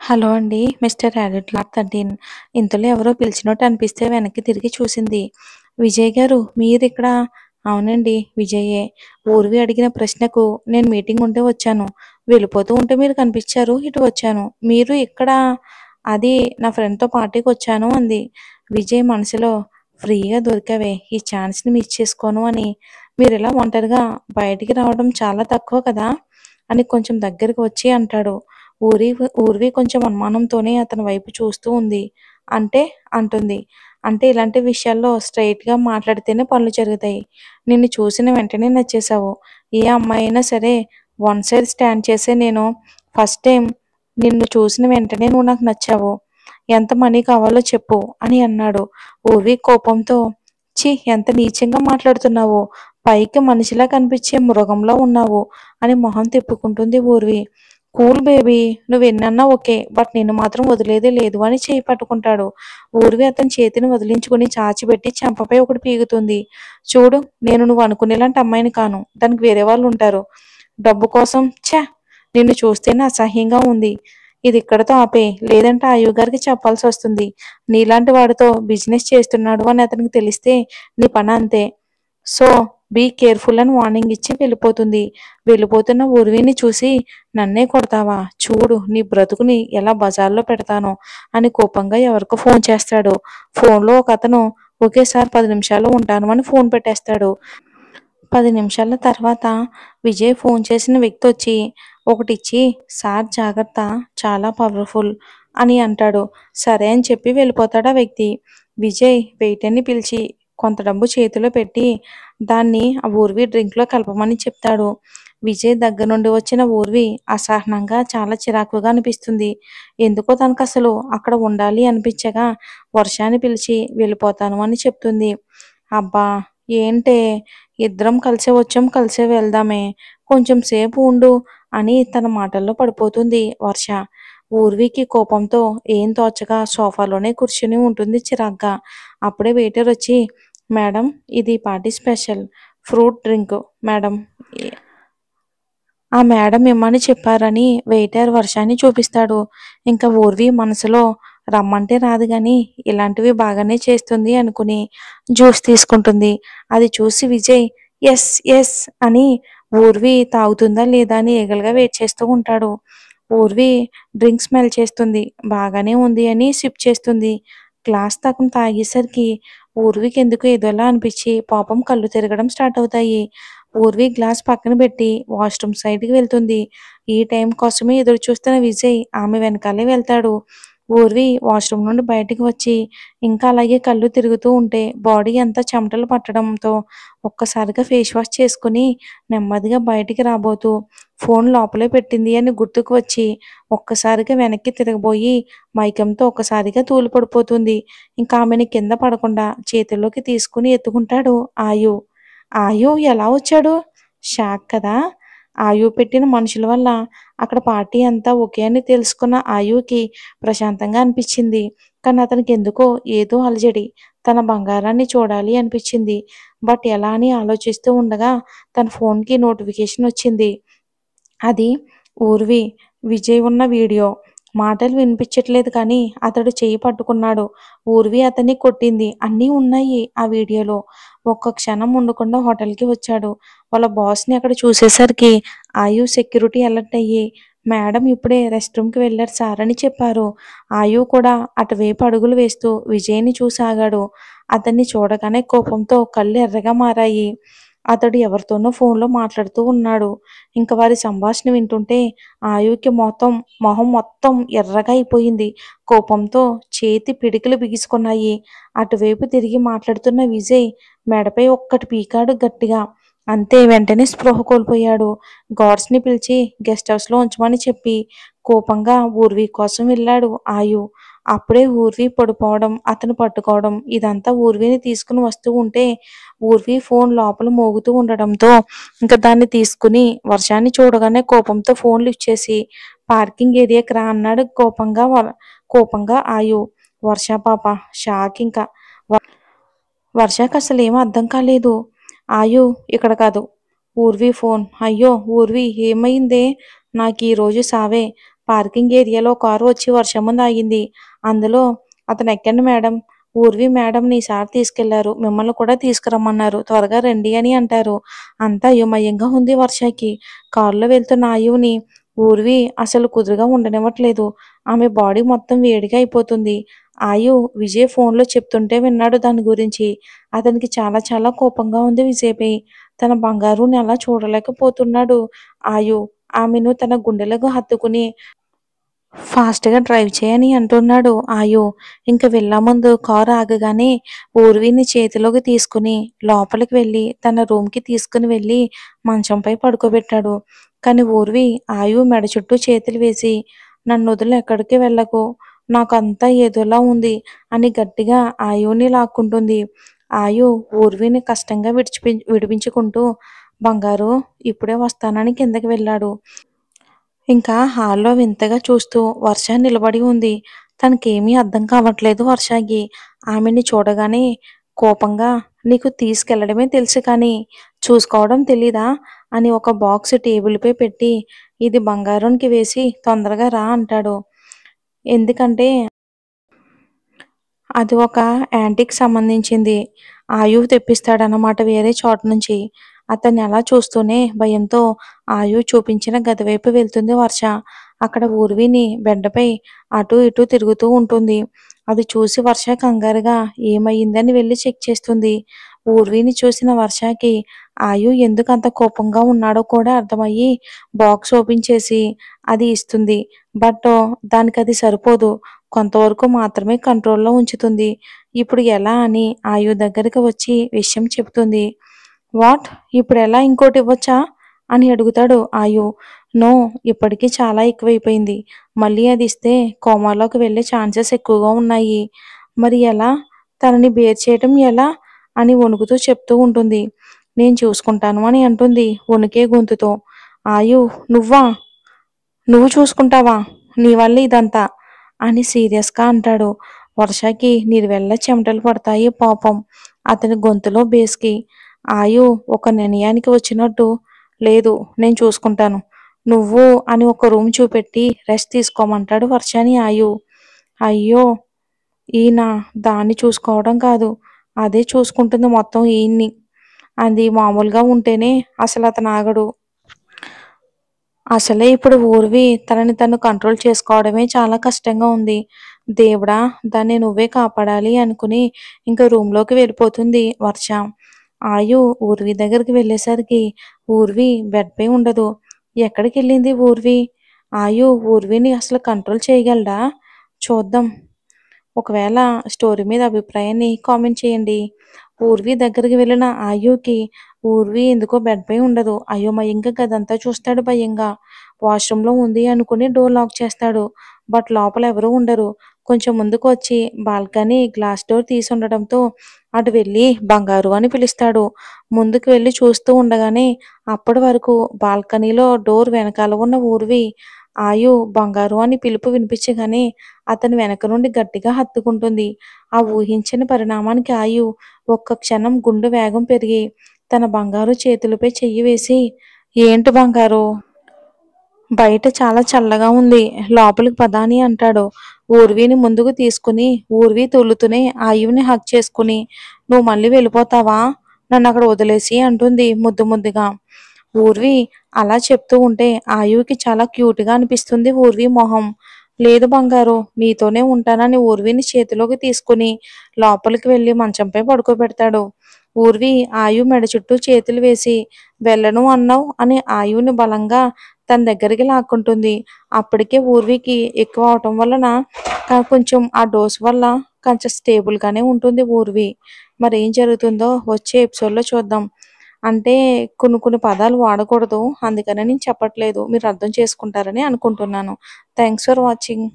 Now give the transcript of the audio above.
Hello అండి. Mister యాడిడ్ lot 13 ఇంతలో ఎవరో పిలిచినట్టు అనిపిస్తే వెనక్కి తిరిగి చూసింది. విజయ్ గారు మీరిక్కడ? అవునండి విజయే. ఊర్వి అడిగిన ప్రశ్నకు నేను మీటింగ్ ఉంటే వచ్చాను. వెళ్ళిపోతూ ఉంటే మీరు కనిపించారు. ఇటు వచ్చాను. మీరు ఇక్కడ? అది నా ఫ్రెండ్‌తో పార్టీకి వచ్చాను అంది. విజయ్ మనసులో ఫ్రీగా దొరికావే ఈ ఛాన్స్‌ని మిస్ చేసుకోను అని. మీరిలా ఒంటరిగా బయటికి రావడం చాలా తక్కువ కదా! అని కొంచెం దగ్గరికి వచ్చి అంటాడు. ఊర్వి కొంచెం అనుమానంతోనే అతని వైపు చూస్తూ ఉంది. అంటే? అంటుంది. అంటే ఇలాంటి విషయాల్లో స్ట్రెయిట్‌గా మాట్లాడితేనే పనులు జరుగుతాయి. నిన్ను చూసిన వెంటనే నచ్చేసావు. ఏ అమ్మాయి అయినా సరే వన్ సైడ్ స్టాండ్ చేసే నేను ఫస్ట్ టైమ్ నిన్ను చూసిన వెంటనే నువ్వు నాకు నచ్చావు. ఎంత మనీ కావాలో చెప్పు అని అన్నాడు. ఊర్వి కోపంతో ఛీ! ఎంత నీచంగా మాట్లాడుతున్నావో. పైకి మనిషిలా కనిపించే మృగంలా ఉన్నావు అని మొహం తిప్పుకుంటుంది ఊర్వి. కూల్ బేబీ నువ్వెన్నన్నా ఓకే. బట్ నిన్ను మాత్రం వదిలేదే లేదు అని చెయ్యి పట్టుకుంటాడు. ఊర్వి అతని చేతిని వదిలించుకుని చాచిపెట్టి చెంపపై ఒకటి పీకుతుంది. చూడు నేను నువ్వు అనుకునేలాంటి అమ్మాయిని కాను. దానికి వేరే వాళ్ళు ఉంటారు. డబ్బు కోసం ఛ! నిన్ను చూస్తేనే అసహ్యంగా ఉంది. ఇది ఇక్కడితో ఆపేయ్. లేదంటే అయ్యగారికి చెప్పాల్సి వస్తుంది. నీలాంటి వాడితో బిజినెస్ చేస్తున్నాడు అని అతనికి తెలిస్తే నీ పని అంతే. సో బీ కేర్ఫుల్ అని వార్నింగ్ ఇచ్చి వెళ్ళిపోతుంది. వెళ్ళిపోతున్న ఊర్విని చూసి నన్నే కొడతావా? చూడు నీ బ్రతుకుని ఎలా బజార్లో పెడతానో అని కోపంగా ఎవరికో ఫోన్ చేస్తాడు. ఫోన్లో ఒక అతను ఒకేసారి 10 నిమిషాల్లో ఉంటాను అని ఫోన్ పెట్టేస్తాడు. 10 నిమిషాల తర్వాత విజయ్ ఫోన్ చేసిన వ్యక్తి వచ్చి ఒకటిచ్చి సార్ జాగ్రత్త చాలా పవర్ఫుల్ అని అంటాడు. సరే అని చెప్పి వెళ్ళిపోతాడు ఆ వ్యక్తి. విజయ్ వెయిటర్ని పిలిచి కొంత డబ్బు చేతిలో పెట్టి దాన్ని ఆ ఊర్వి డ్రింక్లో కలపమని చెప్తాడు. విజయ్ దగ్గర నుండి వచ్చిన ఊర్వి అసహనంగా చాలా చిరాకుగా అనిపిస్తుంది. ఎందుకో తనకు అసలు అక్కడ ఉండాలి అనిపించగా వర్షాన్ని పిలిచి వెళ్ళిపోతాను అని చెప్తుంది. అబ్బా ఏంటే ఇద్దరం కలిసే వచ్చాం కలిసే వెళ్దామే కొంచెం సేపు ఉండు అని తన మాటల్లో పడిపోతుంది వర్ష. ఊర్వికి కోపంతో ఏం తోచక సోఫాలోనే కూర్చుని ఉంటుంది చిరాగ్గా. అప్పుడే వెయిటర్ వచ్చి మేడం ఇది party special fruit drink madam ఆ మేడం ఇమ్మని చెప్పారని వెయిటర్ వర్షాన్ని చూపిస్తాడు. ఇంకా ఊర్వి మనసులో రమ్మంటే రాదు గాని ఇలాంటివి బాగానే చేస్తుంది అనుకుని జ్యూస్ తీసుకుంటుంది. అది చూసి విజయ్ ఎస్ ఎస్ అని ఊర్వి తాగుతుందా లేదా అని ఎగలుగా వెయిట్ చేస్తూ ఉంటాడు. ఊర్వి డ్రింక్ స్మెల్ చేస్తుంది. బాగానే ఉంది అని సిప్ చేస్తుంది. గ్లాస్ సగం తాగేసరికి ఊర్వికి ఎందుకు ఏదోలా అనిపించి పాపం కళ్ళు తిరగడం స్టార్ట్ అవుతాయి. ఊర్వి గ్లాస్ పక్కన పెట్టి వాష్రూమ్ సైడ్‌కి వెళ్తుంది. ఈ టైం కోసమే ఎదురు చూస్తున్న విజయ్ ఆమె వెనకాలే వెళ్తాడు. ఊర్వి వాష్రూమ్ నుండి బయటికి వచ్చి ఇంకా అలాగే కళ్ళు తిరుగుతూ ఉంటే బాడీ అంతా చెమటలు పట్టడంతో ఒక్కసారిగా ఫేస్ వాష్ చేసుకుని నెమ్మదిగా బయటికి రాబోతూ ఫోన్ లోపలే పెట్టింది అని గుర్తుకు వచ్చి ఒక్కసారిగా వెనక్కి తిరగబోయి మైకంతో ఒక్కసారిగా తూలిపడిపోతుంది. ఇంకా ఆమెని కింద పడకుండా చేతుల్లోకి తీసుకుని ఎత్తుకుంటాడు ఆయు. ఆయు ఎలా వచ్చాడు? షాక్ కదా! ఆయు పెట్టిన మనుషుల వల్ల అక్కడ పార్టీ అంతా ఓకే అని తెలుసుకున్న ఆయుకి ప్రశాంతంగా అనిపించింది. కానీ అతనికి ఎందుకో ఏదో అలజడి. తన బంగారాన్ని చూడాలి అనిపించింది. బట్ ఎలా అని ఆలోచిస్తూ ఉండగా తన ఫోన్‌కి నోటిఫికేషన్ వచ్చింది. అది ఊర్వి, విజయ్ ఉన్న వీడియో. మాటలు వినిపించట్లేదు కానీ అతడు చెయ్యి పట్టుకున్నాడు. ఊర్వి అతన్ని కొట్టింది. అన్నీ ఉన్నాయి ఆ వీడియోలో. ఒక్క క్షణం ఉండకుండా హోటల్‌కి వచ్చాడు. వాళ్ళ బాస్‌ని అక్కడ చూసేసరికి ఆయు సెక్యూరిటీ అలర్ట్ అయ్యి మేడం ఇప్పుడే రెస్ట్ రూమ్‌కి వెళ్లారు సార్ అని చెప్పారు. ఆయు కూడా అటువైపు అడుగులు వేస్తూ విజయ్‌ని చూసి ఆగాడు. అతన్ని చూడగానే కోపంతో కళ్ళు ఎర్రగా మారాయి. అతడు ఎవరితోనో ఫోన్‌లో మాట్లాడుతూ ఉన్నాడు. ఇంక వారి సంభాషణ వింటుంటే ఆయుకి మొహం మొత్తం ఎర్రగా అయిపోయింది. కోపంతో చేతి పిడికిలు బిగుసుకున్నాయి. అటువైపు తిరిగి మాట్లాడుతున్న విజయ్ మెడపై ఒక్కటి పీకాడు గట్టిగా. అంతే వెంటనే స్పృహ కోల్పోయాడు. గార్డ్స్‌ని పిలిచి గెస్ట్ హౌస్‌లో ఉంచమని చెప్పి కోపంగా ఊర్వి కోసం వెళ్ళాడు ఆయు. అప్పుడే ఊర్వి పడిపోవడం, అతను పట్టుకోవడం ఇదంతా ఊర్విని తీసుకుని వస్తూ ఉంటే ఊర్వి ఫోన్ లోపల మోగుతూ ఉండడంతో ఇంక దాన్ని తీసుకుని వర్షాన్ని చూడగానే కోపంతో ఫోన్ లిఫ్ట్ చేసి పార్కింగ్ ఏరియాకి రా అన్నాడు కోపంగా ఆయు. వర్ష పాప షాక్ ఇంక. వర్షకి అసలేం అర్థం కాలేదు. ఆయు ఇక్కడ కాదు. ఊర్వి ఫోన్. అయ్యో! ఊర్వి ఏమైందే? నాకీరోజు సావే. పార్కింగ్ ఏరియాలో కారు వచ్చి వర్షం ముందు ఆగింది. అందులో అతను ఎక్కండి మేడం. ఊర్వి మేడంని ఈసారి తీసుకెళ్లారు. మిమ్మల్ని కూడా తీసుకురమ్మన్నారు. త్వరగా రండి అని అంటారు. అంతా అయోమయంగా ఉంది వర్షకి. కారులో వెళ్తున్న ఆయువుని ఊర్వి అసలు కుదురుగా ఉండనివ్వట్లేదు. ఆమె బాడీ మొత్తం వేడిగా అయిపోతుంది. ఆయు విజయ్ ఫోన్లో చెప్తుంటే విన్నాడు దాని గురించి. అతనికి చాలా చాలా కోపంగా ఉంది విజయ్‌పై. తన బంగారుని అలా చూడలేకపోతున్నాడు ఆయు. ఆమెను తన గుండెలకు హత్తుకుని ఫాస్ట్‌గా డ్రైవ్ చేయని అంటున్నాడు ఆయు. ఇంక వెళ్ళే ముందు కారు ఆగగానే ఊర్విని చేతిలోకి తీసుకుని లోపలికి వెళ్ళి తన రూమ్‌కి తీసుకుని వెళ్ళి మంచంపై పడుకోబెట్టాడు. కానీ ఊర్వి ఆయు మెడ చుట్టూ చేతులు వేసి నన్నొదిలి ఎక్కడికి వెళ్ళకు. నాకంతా ఏదోలా ఉంది అని గట్టిగా ఆయువుని లాక్కుంటుంది. ఆయు ఊర్విని కష్టంగా విడిపించుకుంటూ బంగారు ఇప్పుడే వస్తానని కిందకి వెళ్ళాడు. ఇంకా హాల్‌లో వింతగా చూస్తూ వర్ష నిలబడి ఉంది. తనకేమీ అర్థం కావట్లేదు వర్షకి. ఆమెని చూడగానే కోపంగా "నీకు తీసుకెళ్ళడమే తెలుసు కానీ, చూసుకోవడం తెలీదా?" అని ఒక బాక్స్ టేబుల్‌పై పెట్టి, "ఇది బంగారంకి వేసి తొందరగా రా" అంటాడు. ఎందుకంటే అది ఒక యాంటిక్‌కి సంబంధించింది. ఆయువు తెప్పిస్తాడన్నమాట వేరే చోట నుంచి. అతన్ని అలా చూస్తూనే భయంతో ఆయువు చూపించిన గది వైపు వెళ్తుంది వర్ష. అక్కడ ఊర్విని బెడ్‌పై అటూ ఇటూ తిరుగుతూ ఉంటుంది. అది చూసి వర్ష కంగారుగా ఏమయిందని వెళ్లి చెక్ చేస్తుంది. ఊర్విని చూసిన వర్షకి ఆయు ఎందుకంత కోపంగా ఉన్నాడో కూడా అర్థమయ్యి బాక్స్ ఓపెన్ చేసి అది ఇస్తుంది. బట్ దానికది సరిపోదు. కొంతవరకు మాత్రమే కంట్రోల్‌లో ఉంచుతుంది. ఇప్పుడు ఎలా అని ఆయు దగ్గరికి వచ్చి విషయం చెప్తుంది. వాట్? ఇప్పుడెలా ఇంకోటివ్వొచ్చా? అని అడుగుతాడు ఆయు. నో, ఇప్పటికి చాలా ఎక్కువైపోయింది. మళ్ళీ అది ఇస్తే కోమాలోకి వెళ్ళే ఛాన్సెస్ ఎక్కువగా ఉన్నాయి. మరి ఎలా? తనని బేర్ చేయటం ఎలా? అని వణుకుతూ చెప్తూ ఉంటుంది. నేను చూసుకుంటాను అని అంటుంది వణికే గొంతుతో. ఆయు నువ్వా? నువ్వు చూసుకుంటావా? నీ వల్లే ఇదంతా అని సీరియస్‌గా అంటాడు. వర్షకి నిలువెల్ల చెమటలు పడతాయి పాపం. అతని గొంతులో బేస్‌కి. ఆయు ఒక నిర్ణయానికి వచ్చినట్టు లేదు నేను చూసుకుంటాను. నువ్వు అని ఒక రూమ్ చూపెట్టి రెస్ట్ తీసుకోమంటాడు వర్షని ఆయు. అయ్యో! ఈయన దాన్ని చూసుకోవడం కాదు. అదే చూసుకుంటుంది మొత్తం ఈయన్ని. అది మామూలుగా ఉంటేనే అసలతను ఆగడు. అసలే ఇప్పుడు ఊర్వి తనని తను కంట్రోల్ చేసుకోవడమే చాలా కష్టంగా ఉంది. దేవుడా! దాన్ని నువ్వే కాపాడాలి అనుకుని ఇంక రూమ్‌లోకి వెళ్ళిపోతుంది వర్ష. ఆయు ఊర్వి దగ్గరికి వెళ్ళేసరికి ఊర్వి బెడ్‌పై ఉండదు. ఎక్కడికెళ్ళింది ఊర్వి? ఆయు ఊర్విని అసలు కంట్రోల్ చేయగలడా? చూద్దాం. ఒకవేళ స్టోరీ మీద అభిప్రాయాన్ని కామెంట్ చేయండి. ఊర్వి దగ్గరికి వెళ్ళిన ఆయుకి ఊర్వి ఎందుకో బెడ్‌పై ఉండదు. అయోమయంగా గదంతా చూస్తాడు భయంగా. వాష్‌రూమ్‌లో ఉంది అనుకుని డోర్ లాక్ చేస్తాడు. బట్ లోపల ఎవరూ ఉండరు. కొంచెం ముందుకు వచ్చి బాల్కనీ గ్లాస్ డోర్ తీసుండడంతో అటు వెళ్ళి బంగారు అని పిలుస్తాడు. ముందుకు వెళ్ళి చూస్తూ ఉండగానే అప్పటి వరకు బాల్కనీలో డోర్ వెనకాల ఉన్న ఊర్వి ఆయు బంగారు అని పిలుపు వినిపించగానే అతని వెనక నుండి గట్టిగా హత్తుకుంటుంది. ఆ ఊహించని పరిణామానికి ఆయు ఒక్క క్షణం గుండె వేగం పెరిగి తన బంగారు చేతులపై చెయ్యి వేసి, "ఏంటి బంగారు? బయట చాలా చల్లగా ఉంది. లోపలికి పద" అని అంటాడు. ఊర్విని ముందుకు తీసుకుని ఊర్వి తుల్లుతూనే ఆయువుని హగ్ చేసుకుని, "నువ్వు మళ్ళీ వెళ్ళిపోతావా? నన్నక్కడ వదిలేసి" అంటుంది ముద్దు ముద్దుగా. ఊర్వి అలా చెప్తూ ఉంటే ఆయువుకి చాలా క్యూట్‌గా అనిపిస్తుంది ఊర్వి మొహం. "లేదు బంగారు, నీతోనే ఉంటానని" ఊర్విని చేతిలోకి తీసుకుని లోపలికి వెళ్ళి మంచంపై పడుకోబెడతాడు. ఊర్వి ఆయు మెడ చుట్టూ చేతులు వేసి, "వెళ్ళను అన్నావు" అని ఆయువుని బలంగా తన దగ్గరికి లాక్కుంటుంది. అప్పటికే ఊర్వికి ఎక్కువ అవటం వలన కొంచెం ఆ డోస్ వల్ల కొంచెం స్టేబుల్‌గానే ఉంటుంది ఊర్వి. మరేం జరుగుతుందో వచ్చే ఎపిసోడ్‌లో చూద్దాం. అంటే కొన్ని కొన్ని పదాలు వాడకూడదు. అందుకని నేను చెప్పట్లేదు. మీరు అర్థం చేసుకుంటారని అనుకుంటున్నాను. Thanks for watching.